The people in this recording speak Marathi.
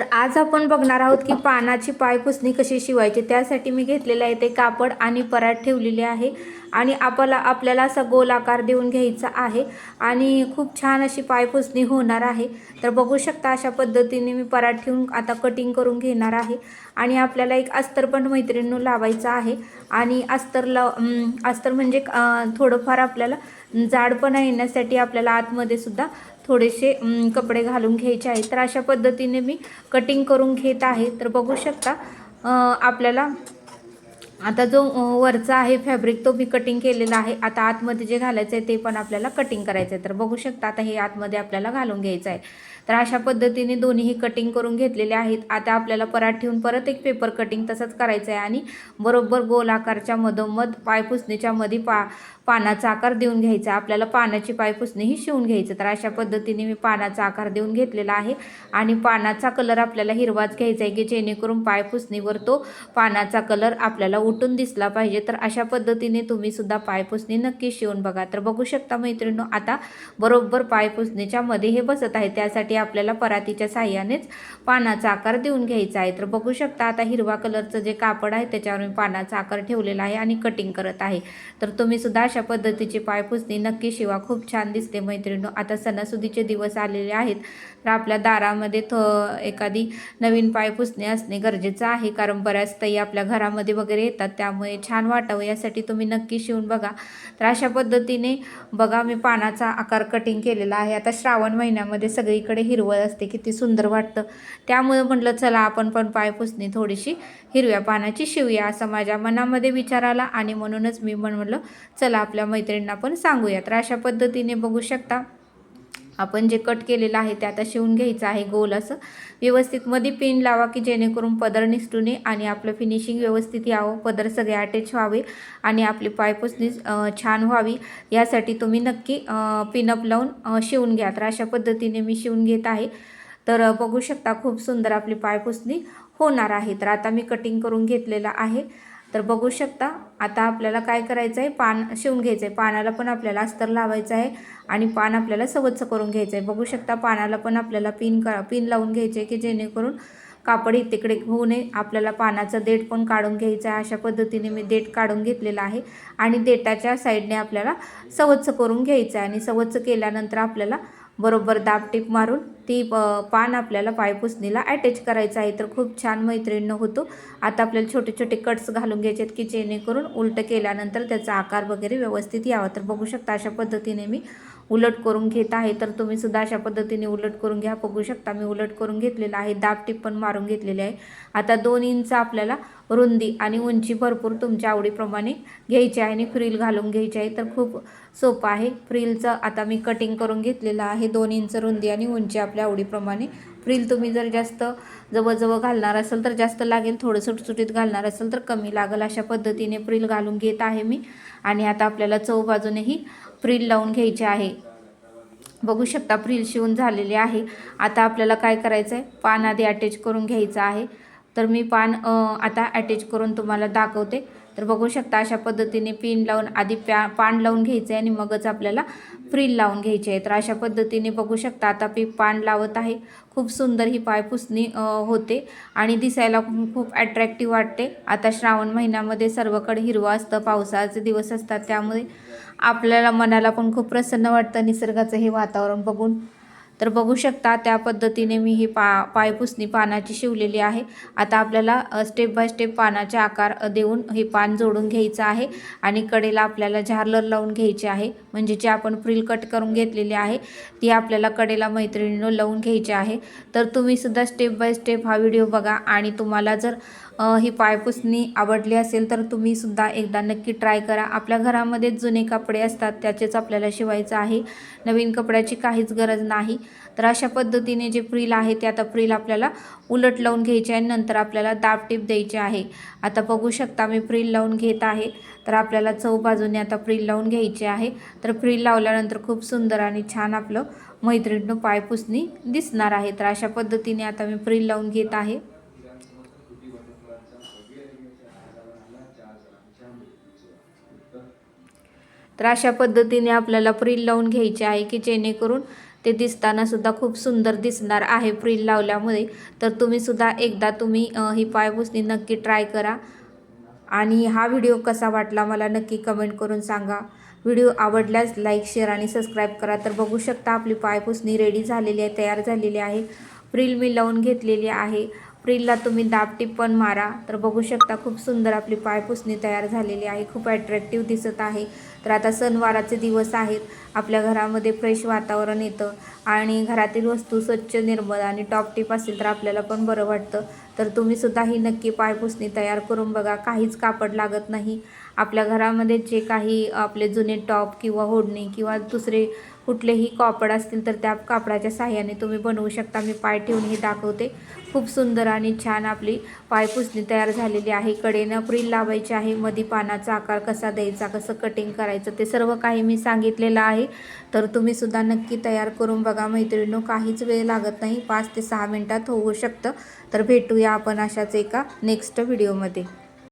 तर आज आपण बघणार आहोत की पानाची पायपुसणी कशी शिवायची। त्यासाठी मी घेतलेले आहे ते कापड आणि परात ठेवलेले आहे आणि आपल्याला असा गोल आकार देऊन घ्यायचा आहे आणि खूप छान अशी पायपुसणी होणार आहे। तर बघू शकता अशा पद्धतीने मी परात ठेवून आता कटिंग करून घेणार आहे आणि आपल्याला एक अस्तर पण मैत्रिणींनो लावायचा आहे आणि अस्तर म्हणजे थोडंफार आपल्याला जाडपणा येण्यासाठी आपल्याला आतमध्ये सुद्धा थोडेसे कपडे घालून घ्यायचे आहेत। तर अशा पद्धतीने मी कटिंग करून घेत आहे। तर बघू शकता आपल्याला आता जो वरचा आहे फॅब्रिक तो मी कटिंग केलेला आहे। आता आतमध्ये जे घालायचं आहे ते पण आपल्याला कटिंग करायचं आहे। तर बघू शकता आता हे आतमध्ये आपल्याला घालून घ्यायचं आहे। तर अशा पद्धतीने दोन्हीही कटिंग करून घेतलेले आहेत। आता आपल्याला परात ठेवून परत एक पेपर कटिंग तसंच करायचं आहे आणि बरोबर गोल आकारच्या मधोमध पायपुसणीच्या मध्ये पानाचा आकार देऊन घ्यायचा। आपल्याला पानाची पायपुसणी ही शिवून घ्यायचं। तर अशा पद्धतीने मी पानाचा आकार देऊन घेतलेला आहे आणि पानाचा कलर आपल्याला हिरवाच घ्यायचा आहे की जेणेकरून पायपुसणीवर तो पानाचा कलर आपल्याला उठून दिसला पाहिजे। तर अशा पद्धतीने तुम्ही सुद्धा पायपुसणी नक्की शिवून बघा। तर बघू शकता मैत्रिणींनो आता बरोबर पायपुसणीच्या मध्ये हे बसत आहे। त्यासाठी आपल्याला परातीच्या साहाय्यानेच पानाचा आकार देऊन घ्यायचा आहे। तर बघू शकता आता हिरवा कलरचं जे कापड आहे त्याच्यावर मी पानाचा आकार ठेवलेला आहे आणि कटिंग करत आहे। तर तुम्ही सुद्धा अशा पद्धतीची पायपुसणी नक्की शिवा, खूप छान दिसते मैत्रिणींनो। आता सणासुदीचे दिवस आलेले आहेत तर आपल्या दारामध्ये एखादी नवीन पायपुसणी असणे गरजेचं आहे, कारण बऱ्याच ताई आपल्या घरामध्ये वगैरे येतात त्यामुळे छान वाटावं यासाठी तुम्ही नक्की शिवून बघा। तर अशा पद्धतीने बघा मी पानाचा आकार कटिंग केलेला आहे। आता श्रावण महिन्यामध्ये सगळीकडे हिरवळ असते, किती सुंदर वाटतं, त्यामुळे म्हटलं चला आपण पण पायपुसणी थोडीशी हिरव्या पानाची शिवूया असं माझ्या मनामध्ये विचार आला आणि म्हणूनच मी म्हणलं चला आपल्या मैत्रिणींना पण सांगूया। तर अशा पद्धतीने बघू शकता आपण जे कट केलेलं आहे ते आता शिवून घ्यायचं आहे गोल असं व्यवस्थित। मध्ये पिन लावा की जेणेकरून पदर निसटू नये आणि आपलं फिनिशिंग व्यवस्थित यावं, पदर सगळे अटॅच व्हावे आणि आपली पायपुसणी छान व्हावी यासाठी तुम्ही नक्की पिनअप लावून शिवून घ्या। तर अशा पद्धतीने मी शिवून घेत आहे। तर बघू शकता खूप सुंदर आपली पायपुसणी होणार आहे। तर आता मी कटिंग करून घेतलेलं आहे। तर बघू शकता आता आपल्याला काय करायचं आहे, पान शिवून घ्यायचं आहे। पानाला पण आपल्याला अस्तर लावायचं आहे आणि पान आपल्याला सवच्छ करून घ्यायचं आहे। बघू शकता पानाला पण आपल्याला पिन लावून घ्यायचे आहे की जेणेकरून कापड तिकडे होऊ नये। आपल्याला पानाचं देठ पण काढून घ्यायचं आहे। अशा पद्धतीने मी देठ काढून घेतलेला आहे आणि देठाच्या साईडने आपल्याला सवच्छ करून घ्यायचं आहे आणि सवच्छ केल्यानंतर आपल्याला बरोबर दाब टिप मारून ती पान आपल्याला पायपुसणीला अटॅच करायचं आहे। तर खूप छान मैत्रिणींनो होतो। आता आपल्याला छोटे छोटे कट्स घालून घ्यायचे आहेत की जेणेकरून उलट केल्यानंतर त्याचा आकार वगैरे व्यवस्थित यावा। तर बघू शकता अशा पद्धतीने मी उलट करून घेत आहे। तर तुम्ही सुद्धा अशा पद्धतीने उलट करून घ्या। बघू शकता मी उलट करून घेतलेला आहे, दाब टिप पण मारून घेतलेली आहे। आता 2 इंच आपल्याला रुंदी आणि उंची भरपूर तुमच्या आवडीप्रमाणे घ्यायची आहे आणि फ्रिल घालून घ्यायची आहे। तर खूप सोपं आहे फ्रिलचं। आता मी कटिंग करून घेतलेलं आहे 2 इंच रुंदी आणि उंची आपल्या आवडीप्रमाणे। फ्रिल तुम्ही जर जास्त जवळजवळ घालणार असेल तर जास्त लागेल, थोडं सुटसुटीत घालणार असेल तर कमी लागेल। अशा पद्धतीने फ्रिल घालून घेत आहे मी आणि आता आपल्याला चौबाजूनेही फ्रिल लावून घ्यायची आहे। बघू शकता फ्रिल शिवून झालेले आहे। आता आपल्याला काय करायचं आहे, पान आधी अटॅच करून घ्यायचं आहे। तर मी पान आता अटॅच करून तुम्हाला दाखवते। तर बघू शकता अशा पद्धतीने पिन लावून आधी पान लावून घ्यायचं आहे आणि मगच आपल्याला फ्रिल लावून घ्यायची आहे। तर अशा पद्धतीने बघू शकता आता पान लावत आहे। खूप सुंदर ही पायपुसणी होते आणि दिसायला खूप अट्रॅक्टिव्ह वाटते। आता श्रावण महिन्यामध्ये सर्वकडे हिरवं असतं, पावसाचे दिवस असतात, त्यामुळे आपल्याला मनाला पण खूप प्रसन्न वाटतं निसर्गाचं हे वातावरण बघून। तर बघू शकता त्या पद्धतीने मी ही पायपुसणी पानाची शिवलेली आहे। आता आपल्याला स्टेप बाय स्टेप पानाचे आकार देऊन हे पान जोडून घ्यायचं आहे आणि कडेला आपल्याला झार्लर लावून घ्यायचे आहे, म्हणजे जे आपण फ्रिल कट करून घेतलेली आहे ती आपल्याला कडेला मैत्रिणींनो लावून घ्यायची आहे। तर तुम्ही सुद्धा स्टेप बाय स्टेप हा व्हिडिओ बघा आणि तुम्हाला जर ही पायपुसणी आवडली असेल तर तुम्ही सुद्धा एकदा नक्की ट्राय करा। आपल्या घरामध्ये जुने कपडे असतात त्याचेच आपल्याला शिवायचं आहे, नवीन कपड्याची काहीच गरज नाही। तर अशा पद्धतीने जे फ्रिल आहे ते आता फ्रिल आपल्याला उलट लावून घ्यायचे आहे, नंतर आपल्याला दाब टिप द्यायची आहे। आता बघू शकता मी फ्रिल लावून घेत आहे। तर आपल्याला चौबाजूने आता फ्रिल लावून घ्यायची आहे। तर फ्रिल लावल्यानंतर खूप सुंदर आणि छान आपलं मैत्रिणींनो पायपुसणी दिसणार आहे। तर अशा पद्धतीने आता मी फ्रिल लावून घेत आहे। तर अशा पद्धतीने आपल्याला फ्रिल लावून घ्यायची आहे की जेणेकरून ते दिसताना सुद्धा खूप सुंदर दिसणार आहे फ्रिल लावल्यामुळे. तर तुम्ही सुद्धा एकदा ही पायपुसणी नक्की ट्राय करा. आणि हा व्हिडिओ कसा वाटला मला नक्की कमेंट करून सांगा. व्हिडिओ आवडल्यास लाईक, शेअर आणि सबस्क्राईब करा. तर बघू शकता आपली पायपुसणी रेडी झालेली आहे, तयार झालेली आहे. फ्रिल मी लावून घेतलेली आहे. फ्रिलला तुम्ही दाबटीप पण मारा. तर बघू शकता खूप सुंदर आपली पायपुसणी तयार झालेली आहे. खूप अट्रॅक्टिव्ह दिसत आहे. तर आता सणवाराचे दिवस आहेत. आपल्या घरामध्ये फ्रेश वातावरण येतं आणि घरातील वस्तू स्वच्छ, निर्मळ आणि टॉपटीप असेल तर आपल्याला पण बरं वाटतं. तर तुम्ही सुद्धा ही नक्की पायपुसणी तयार करून बघा. काहीच कापड लागत नाही. आपल्या घरामध्ये जे काही आपले जुने टॉप किंवा ओढणी किंवा दुसरे कुठलेही कापड असतील तर त्या कापडाच्या साहाय्याने तुम्ही बनवू शकता. मी पाय ठेवूनही दाखवते. खूप सुंदर आणि छान आपली पायपुसणी तयार झालेली आहे. कडेनं फ्रिल लावायची आहे. मध्ये पानाचा आकार कसा द्यायचा, कसं कटिंग करायचं ते सर्व काही मी सांगितलेलं आहे. तर तुम्ही सुद्धा नक्की तयार करून बघा मैत्रिणींनो. काहीच वेळ लागत नाही. 5 ते 6 मिनिटात होऊ शकतं. तर भेटूया आपण अशाच एका नेक्स्ट व्हिडिओमध्ये.